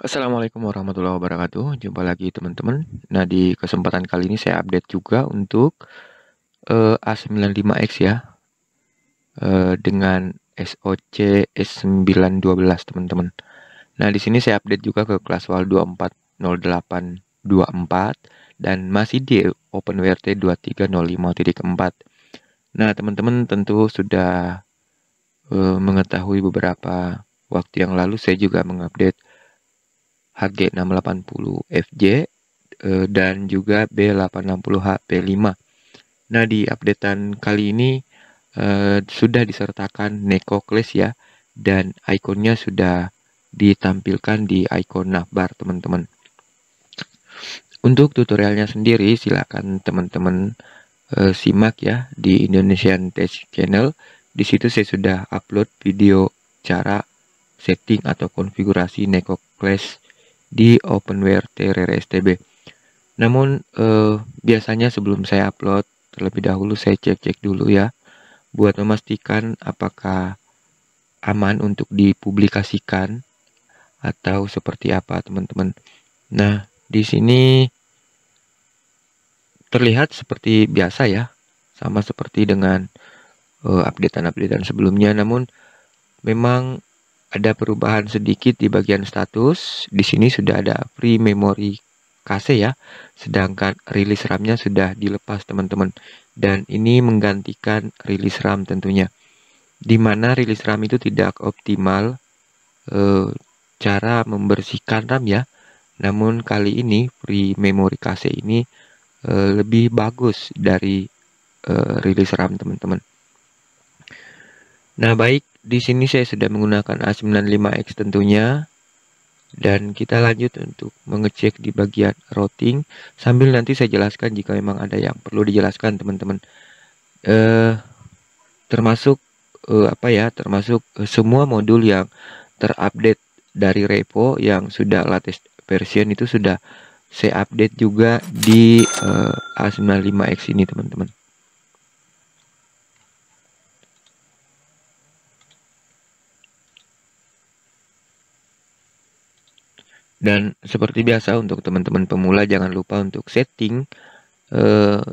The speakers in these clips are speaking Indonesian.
Assalamualaikum warahmatullahi wabarakatuh. Jumpa lagi teman-teman. Nah, di kesempatan kali ini saya update juga untuk A95X ya, dengan SoC S912 teman-teman. Nah, di sini saya update juga ke kelas WAL 240824 dan masih di OpenWRT 2305.4. Nah, teman-teman tentu sudah mengetahui beberapa waktu yang lalu saya juga mengupdate HG680FJ dan juga B860HP5. Nah, di updatean kali ini sudah disertakan Neko Class ya, dan ikonnya sudah ditampilkan di ikon navbar teman-teman. Untuk tutorialnya sendiri silakan teman-teman simak ya di Indonesian Tech Channel. Di situ saya sudah upload video cara setting atau konfigurasi Neko Class di OpenWRT RR STB. Namun biasanya sebelum saya upload terlebih dahulu saya cek-cek dulu ya buat memastikan apakah aman untuk dipublikasikan atau seperti apa teman-teman. Nah, di sini terlihat seperti biasa ya, sama seperti dengan updatean-updatean sebelumnya, namun memang ada perubahan sedikit di bagian status. Di sini sudah ada free memory case ya, sedangkan rilis RAM-nya sudah dilepas teman-teman. Dan ini menggantikan rilis RAM tentunya. Di mana rilis RAM itu tidak optimal cara membersihkan RAM ya. Namun kali ini free memory case ini lebih bagus dari rilis RAM teman-teman. Nah, baik, di sini saya sudah menggunakan A95X tentunya. Dan kita lanjut untuk mengecek di bagian routing sambil nanti saya jelaskan jika memang ada yang perlu dijelaskan teman-teman. Termasuk termasuk semua modul yang terupdate dari repo yang sudah latest version itu sudah saya update juga di A95X ini teman-teman. Dan seperti biasa untuk teman-teman pemula jangan lupa untuk setting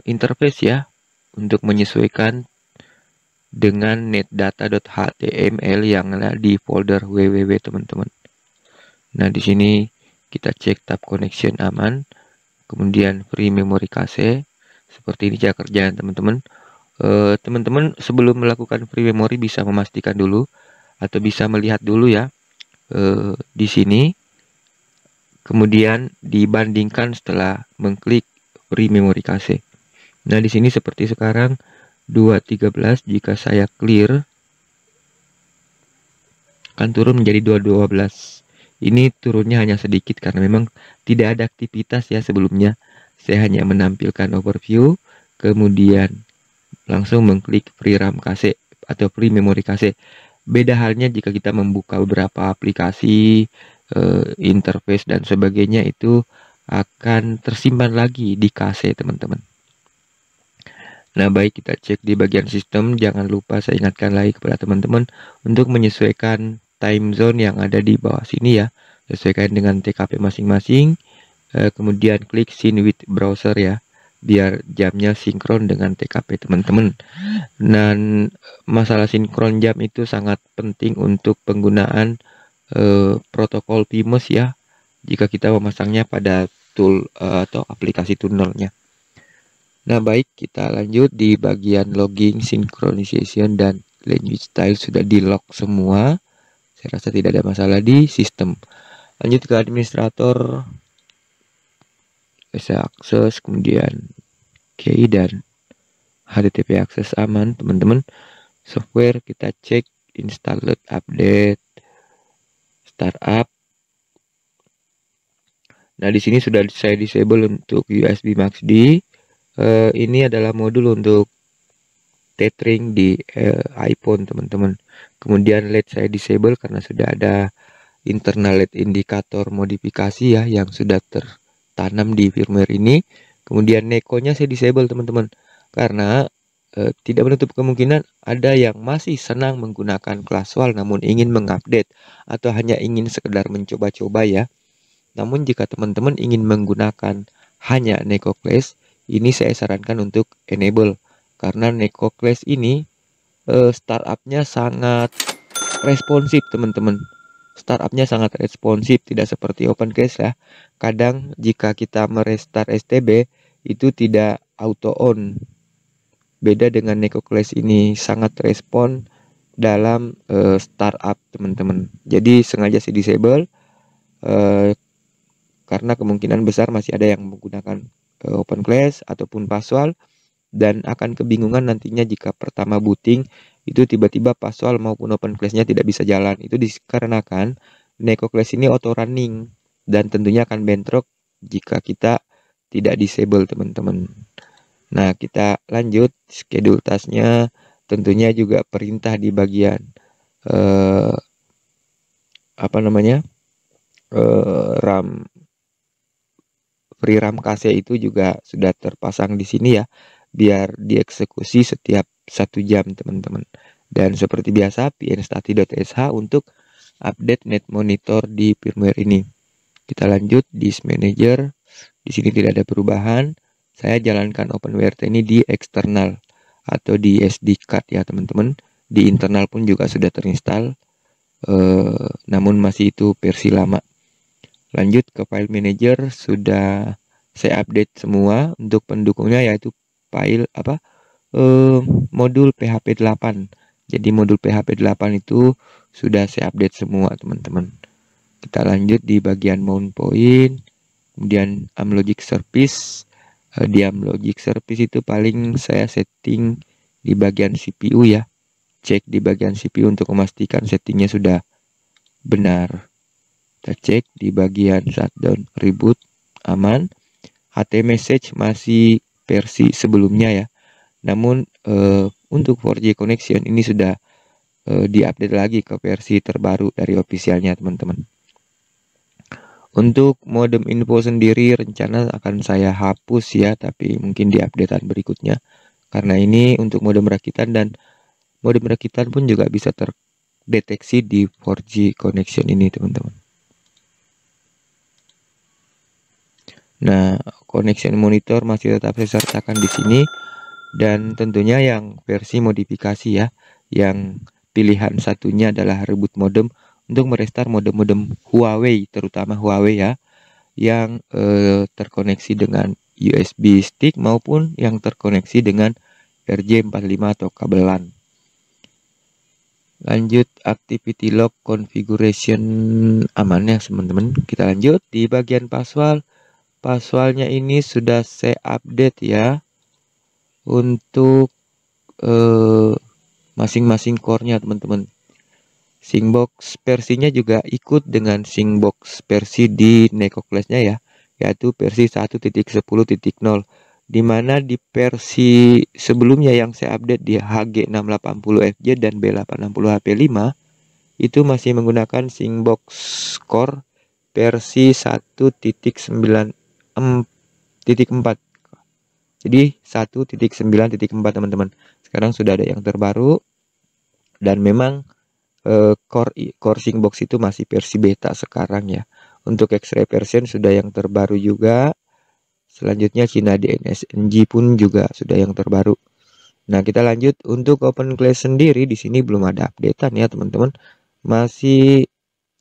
interface ya untuk menyesuaikan dengan netdata.html yang ada di folder www teman-teman. Nah, di sini kita cek tab connection aman, kemudian free memory cache. Seperti ini cara kerjaan teman-teman. Teman-teman sebelum melakukan free memory bisa memastikan dulu atau bisa melihat dulu ya di sini. Kemudian dibandingkan setelah mengklik free memory cache. Nah, di sini seperti sekarang 213 jika saya clear akan turun menjadi 212. Ini turunnya hanya sedikit karena memang tidak ada aktivitas ya sebelumnya. Saya hanya menampilkan overview, kemudian langsung mengklik free RAM cache atau free memory cache. Beda halnya jika kita membuka beberapa aplikasi, interface dan sebagainya itu akan tersimpan lagi di cache teman-teman. Nah, baik, kita cek di bagian sistem. Jangan lupa saya ingatkan lagi kepada teman-teman untuk menyesuaikan time zone yang ada di bawah sini ya. Sesuaikan dengan TKP masing-masing. Kemudian klik sync with browser ya, biar jamnya sinkron dengan TKP teman-teman. Dan masalah sinkron jam itu sangat penting untuk penggunaan protokol PIMOS ya, jika kita memasangnya pada tool atau aplikasi tunernya. Nah, baik, kita lanjut di bagian logging, synchronization, dan language style sudah di lock semua. Saya rasa tidak ada masalah di sistem. Lanjut ke administrator, bisa akses, kemudian key dan HTTP akses aman, teman-teman. Software kita cek, installed, update, startup. Nah, di sini sudah saya disable untuk USB MAXD. Ini adalah modul untuk tethering di iPhone teman-teman. Kemudian LED saya disable karena sudah ada internal LED indikator modifikasi ya yang sudah tertanam di firmware ini. Kemudian Neko-nya saya disable teman-teman karena tidak menutup kemungkinan ada yang masih senang menggunakan kelas WAL namun ingin mengupdate atau hanya ingin sekedar mencoba-coba ya. Namun jika teman-teman ingin menggunakan hanya NekoClass, ini saya sarankan untuk enable. Karena NekoClass ini startupnya sangat responsif teman-teman. Startupnya sangat responsif, tidak seperti OpenClass ya. Kadang jika kita merestart STB itu tidak auto on. Beda dengan NekoClass ini sangat respon dalam startup teman-teman. Jadi sengaja saya disable karena kemungkinan besar masih ada yang menggunakan OpenClass ataupun Paswal dan akan kebingungan nantinya jika pertama booting itu tiba-tiba Paswal maupun OpenClass-nya tidak bisa jalan. Itu dikarenakan NekoClass ini auto running dan tentunya akan bentrok jika kita tidak disable teman-teman. Nah, kita lanjut schedule tasknya, tentunya juga perintah di bagian RAM free RAM cache itu juga sudah terpasang di sini ya, biar dieksekusi setiap 1 jam teman-teman. Dan seperti biasa pnstati.sh untuk update net monitor di firmware ini. Kita lanjut disk manager. Di sini tidak ada perubahan. Saya jalankan OpenWrt ini di eksternal atau di SD card ya teman-teman. Di internal pun juga sudah terinstall, namun masih itu versi lama. Lanjut ke file manager, sudah saya update semua untuk pendukungnya, yaitu file modul PHP 8. Jadi modul PHP 8 itu sudah saya update semua teman-teman. Kita lanjut di bagian mount point, kemudian Amlogic service. Di Amlogic service itu paling saya setting di bagian CPU ya. Cek di bagian CPU untuk memastikan settingnya sudah benar. Kita cek di bagian shutdown reboot aman. HT message masih versi sebelumnya ya. Namun untuk 4G connection ini sudah diupdate lagi ke versi terbaru dari officialnya teman-teman. Untuk modem info sendiri rencana akan saya hapus ya, tapi mungkin di updatean berikutnya. Karena ini untuk modem rakitan, dan modem rakitan pun juga bisa terdeteksi di 4G connection ini teman-teman. Nah, connection monitor masih tetap saya sertakan di sini, dan tentunya yang versi modifikasi ya, yang pilihan satunya adalah reboot modem untuk merestart modem-modem Huawei, terutama Huawei ya, yang terkoneksi dengan USB stick maupun yang terkoneksi dengan RJ45 atau kabelan. Lanjut activity log configuration aman ya teman-teman. Kita lanjut di bagian Paswal. Paswalnya ini sudah saya update ya untuk masing-masing core-nya teman-teman. Syncbox versinya juga ikut dengan Syncbox versi di NekoClass-nya ya, yaitu versi 1.10.0, dimana di versi sebelumnya yang saya update di HG680FJ dan B860HP5 itu masih menggunakan Syncbox Core versi 1.9.4. Jadi 1.9.4 teman-teman. Sekarang sudah ada yang terbaru, dan memang core Syncbox itu masih versi beta sekarang ya. Untuk X-ray version sudah yang terbaru juga. Selanjutnya Cina DNSNG pun juga sudah yang terbaru. Nah, kita lanjut untuk OpenClass sendiri, di sini belum ada updatean ya teman-teman. Masih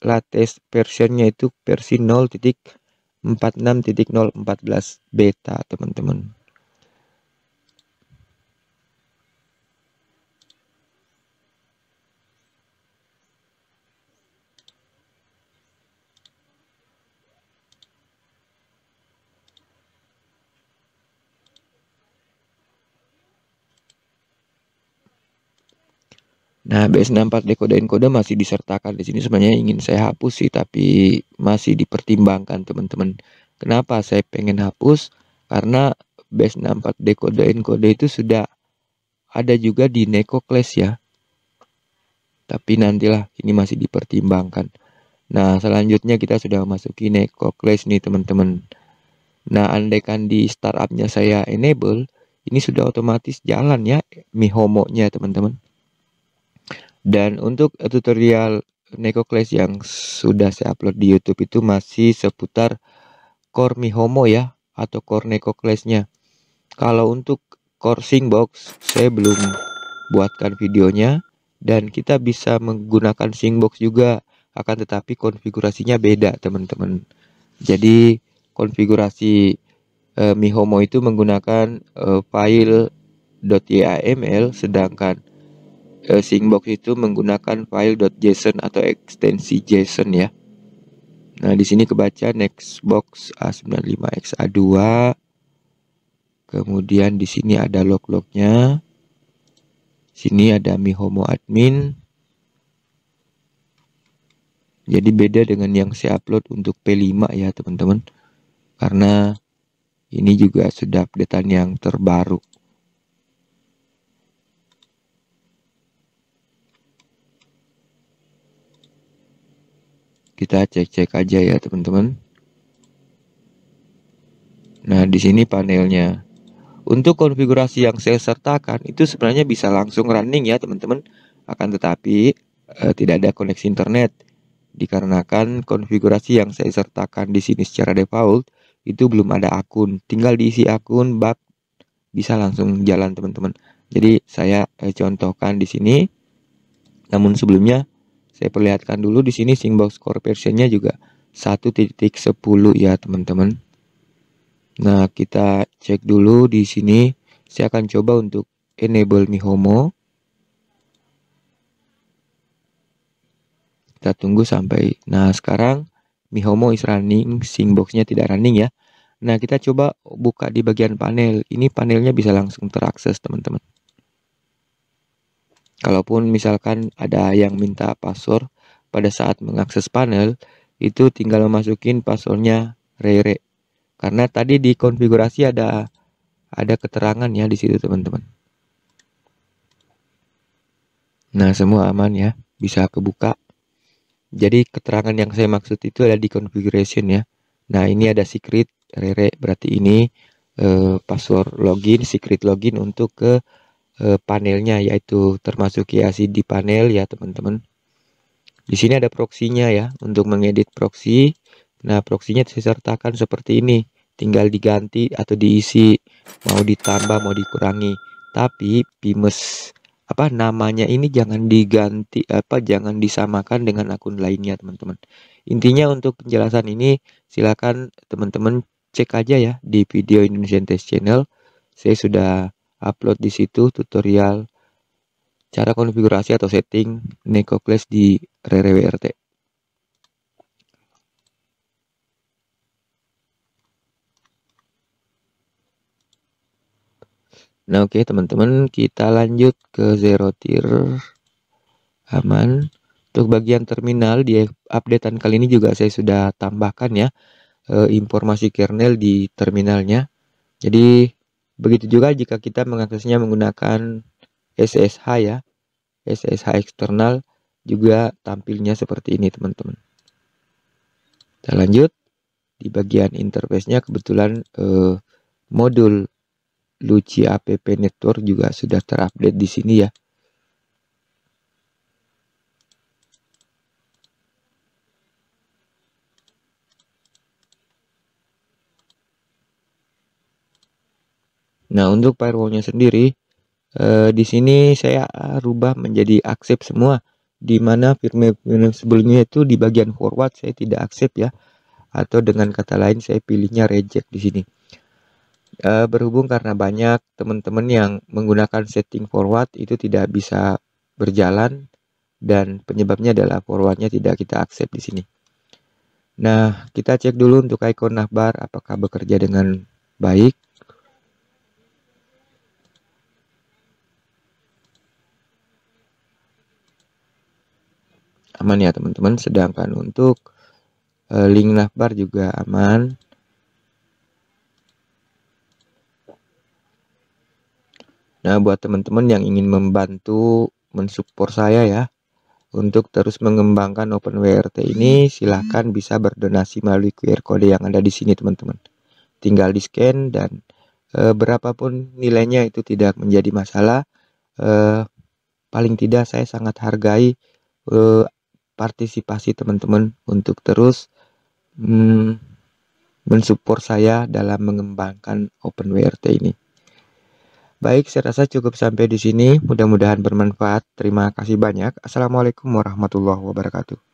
latest versionnya itu versi 0.46.014 beta teman-teman. Nah, BS64 decoder masih disertakan di sini. Sebenarnya ingin saya hapus sih, tapi masih dipertimbangkan teman-teman. Kenapa saya pengen hapus? Karena BS64 decoder itu sudah ada juga di NekoClass ya. Tapi nantilah, ini masih dipertimbangkan. Nah, selanjutnya kita sudah masuki NekoClass nih teman-teman. Nah, andaikan di startupnya saya enable, ini sudah otomatis jalan ya Mihomo-nya teman-teman. Dan untuk tutorial Neko Class yang sudah saya upload di YouTube itu masih seputar core Mihomo ya, atau core Neko Class-nya. Kalau untuk core Singbox saya belum buatkan videonya, dan kita bisa menggunakan Singbox juga, akan tetapi konfigurasinya beda teman-teman. Jadi konfigurasi Mihomo itu menggunakan file .yaml, sedangkan Singbox itu menggunakan file .json atau ekstensi JSON ya. Nah, di sini kebaca Nextbox A95XA2. Kemudian di sini ada log-lognya. Sini ada Mihomo admin. Jadi beda dengan yang saya upload untuk P5 ya teman-teman. Karena ini juga sudah updatean yang terbaru. Kita cek-cek aja ya teman-teman. Nah, di sini panelnya. Untuk konfigurasi yang saya sertakan itu sebenarnya bisa langsung running ya teman-teman. Akan tetapi tidak ada koneksi internet. Dikarenakan konfigurasi yang saya sertakan di sini secara default itu belum ada akun. Tinggal diisi akun, bak bisa langsung jalan teman-teman. Jadi saya contohkan di sini. Namun sebelumnya saya perlihatkan dulu di sini Singbox core versionnya juga 1.10 ya teman-teman. Nah, kita cek dulu di sini. Saya akan coba untuk enable Mihomo. Kita tunggu sampai. Nah, sekarang Mihomo is running, Singbox-nya tidak running ya. Nah, kita coba buka di bagian panel. Ini panelnya bisa langsung terakses, teman-teman. Kalaupun misalkan ada yang minta password pada saat mengakses panel, itu tinggal masukin passwordnya Rere. Karena tadi di konfigurasi ada keterangan ya di situ, teman-teman. Nah, semua aman ya, bisa kebuka. Jadi keterangan yang saya maksud itu ada di configuration ya. Nah, ini ada secret Rere, berarti ini password login, secret login untuk ke panelnya, yaitu termasuk IAC di panel ya teman-teman. Di sini ada proxy-nya ya, untuk mengedit proxy. Nah, proxy-nya saya sertakan seperti ini. Tinggal diganti atau diisi, mau ditambah, mau dikurangi. Tapi Pimes namanya ini jangan diganti, jangan disamakan dengan akun lainnya teman-teman. Intinya untuk penjelasan ini silakan teman-teman cek aja ya di video Indonesian Test Channel. Saya sudah upload di situ tutorial cara konfigurasi atau setting Neko Class di Rere WRT. Nah, oke teman-teman, kita lanjut ke zero tier. Aman. Untuk bagian terminal di updatean kali ini juga saya sudah tambahkan ya informasi kernel di terminalnya. Jadi begitu juga jika kita mengaksesnya menggunakan SSH ya, SSH eksternal juga tampilnya seperti ini teman-teman. Kita lanjut di bagian interface-nya, kebetulan modul Luci App Network juga sudah terupdate di sini ya. Nah, untuk firewallnya sendiri di sini saya rubah menjadi accept semua, di mana firmware sebelumnya itu di bagian forward saya tidak accept ya, atau dengan kata lain saya pilihnya reject di sini. Berhubung karena banyak teman-teman yang menggunakan setting forward itu tidak bisa berjalan, dan penyebabnya adalah forwardnya tidak kita accept di sini. Nah, kita cek dulu untuk icon navbar apakah bekerja dengan baik. Aman ya teman-teman. Sedangkan untuk link navbar juga aman. Nah, buat teman-teman yang ingin membantu mensupport saya ya untuk terus mengembangkan OpenWRT ini, silahkan bisa berdonasi melalui QR code yang ada di sini teman-teman. Tinggal di scan dan berapapun nilainya itu tidak menjadi masalah. Paling tidak saya sangat hargai partisipasi teman-teman untuk terus mensupport saya dalam mengembangkan OpenWRT ini. Baik, saya rasa cukup sampai di sini. Mudah-mudahan bermanfaat. Terima kasih banyak. Assalamualaikum warahmatullahi wabarakatuh.